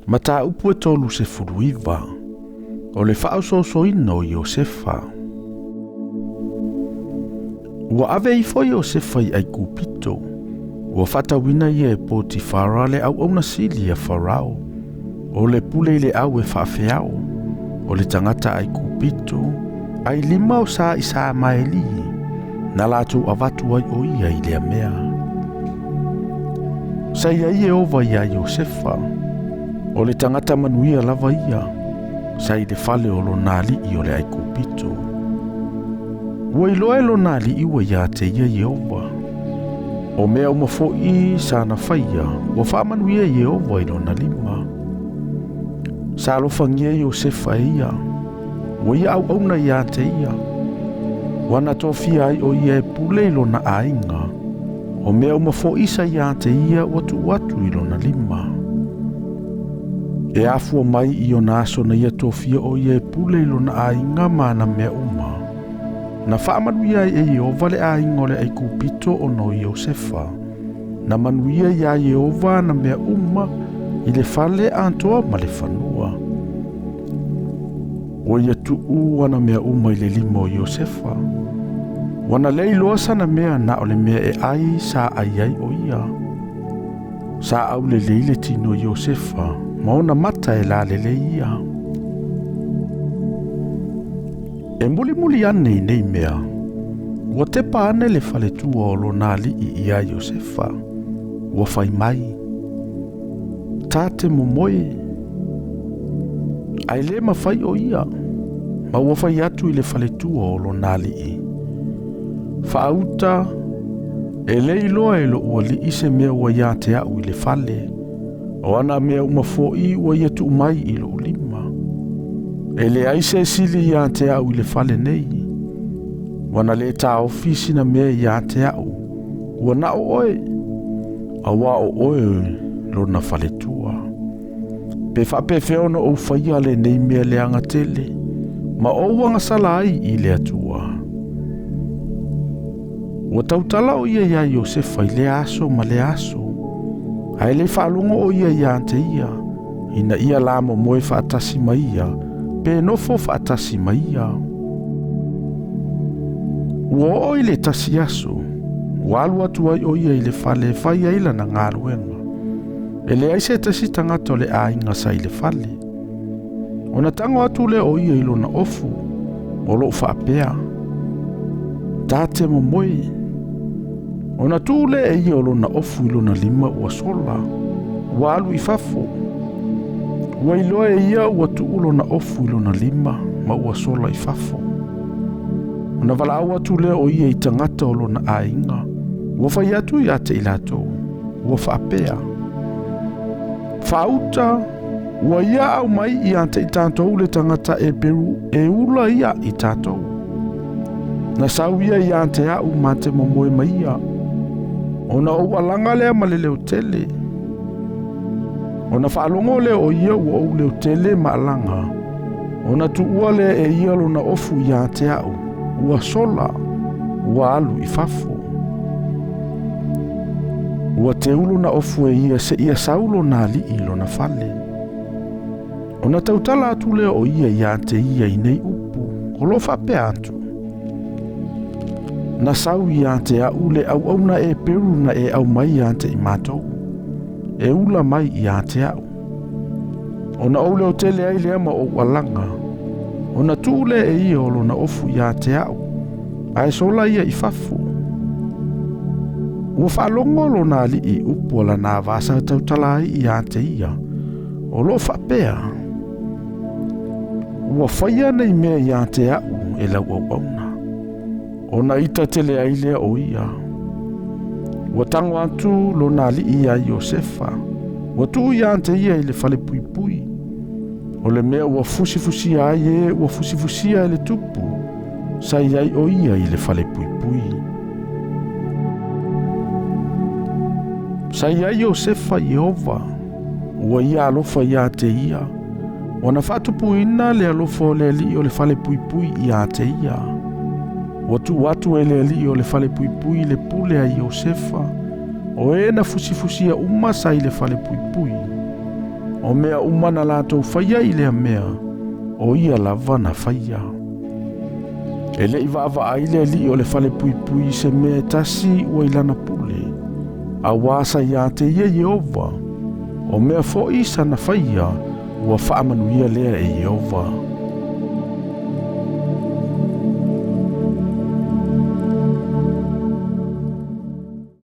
Mata upu e tolu se furuiva, o le whaasosoina o Iosefa. Ua ave i foi Iosefa i ai kupito, ua Faitauina ia e Potifara le au auna sili a Farao, o le pule le au e whaafeao, o le tangata ai kupito, ai 5 o sa isa maeli, na lātou avatu ai o ia i lea mea. Sa ia i e ova ia Iosefa, o le tangata manuia lava ia, sa i le fale o lo nali i o le ai kupito. Ua iloa e lo nali i ua ia te ia Jehova. O mea umafoi sa na faia, ua whaamanuia Jehova i lo na 5. Sa alofangia Iosefa e ia, ua ia au auna ia te ia. Wana tofia ai o ia e pule i lo na ainga, o mea umafoi sa ia te ia watu i lo na 5. E afua mai i o naso na ia tofia o ia e pule i lo na ainga ma na mea uma. Na whaamanuia e Jehova le ainga o le ai kupito o no Iosefa. Na manuia ia Jehova na mea uma i le fale antoa ma le whanua. O ia tuu wana mea uma i le 5 o Iosefa. Wana leiloa sana mea na o le mea e ai sa ai o ia. Sa au le leile tino Iosefa, maona mata e la le ia. E muli ane nei mea, ua te paane le fale tua o lo nali i ia Iosefa, ua fai mai. Tate momoe, ai le mawhai o ia, ma ua fai atu i le fale tua o lo nali i. Whaauta, e le iloa e lo ua li ise mea ua ia te au i le fale, o ana mea umafo i ua ia tu mai i lo 5. E le aise sili ia te au i le fale nei. Wana le ta ofisi na mea ia te au. Ua na o oe. Awa o oe lo na fale tua. Pe whape feona o whaia le nei mea le anga tele. Ma o wanga sala ai i le atua. Ua tautala o ia Iosefa i le aso ma le aso. Hai le whaalungo o ia te ia. Ina ia lamo moe whaatasi ma ia. Pe nofo whaatasi ma ia. Ua o i le tasi aso. Ua alu atu ai o ia i le fale whai aila na ngā ruenga. E le aise tasi tangata o le ainga sa i le fale. O na tango atu le o ia ilo na ofu. O lo whaapea. Tate mo moe. O na tu le e ia o lo na ofu ilo na 5 ua sola. Ua alu i fafo. Ua iloa e ia ua tuulo na ofu ilo na 5 ma ua sola i fafo. O na wala awa tu leo o ia i tangata o lo na ainga. Ua whai atu i ate i lato. Ua whaapea. Whauta. Ua ia au mai i ate i tātou le tangata e peru e ula ia i tātou. Na sau ia i ate au mate momoe mai ia. O na o alanga lea ma le leo tele. O na whaalongo le o ia ua o leo tele ma alanga. O na tu ua le e ia lo na ofu ia te au. Ua sola. Ua alu i fafo. Ua te ulu na ofu e ia se ia saulo na li i lo na fale. O na tautala atu le o ia te ia i nei upu. O lo whape atu. Na sau ia te au le au na e peru na e au mai ia te i mātou. E ula mai i te au. O na au leo tele ai lea ma o walanga. O na tūle e ia o lo na ofu i te au. Ai sola ia i fafu. Ua whaalongo lo na li i upu la nā vasa tautala ai i te ia. O lo whapea. Ua whaia nei mea i te au e lau au auna. O na ita tele ai lea o ia. Ua tango atu lo na li ia Iosefa. Ua tuu ia ante ia i le fale pui pui. O le mea ua fusifusia ai e ua fusifusia e le tupu. Sa iai o ia i le fale pui pui. Sa iai Iosefa Jehova. Ua ia alofa ia te ia. Ua na whatupu ina le alofa o le li o le fale pui pui ia te ia. Watu e le ali o le fale pui pui le pule a Iosefa. O e na fusifusia uma sa i le fale pui pui. o mea umana lātou whaia I lea mea, o ia lava na whaia. E le iwa awa aile li o le whale pui pui se mea tasi ua ilana pule. A wasa ia te ia Yehova, o mea fo isa na whaia ua whaamanuia lea e Yehova.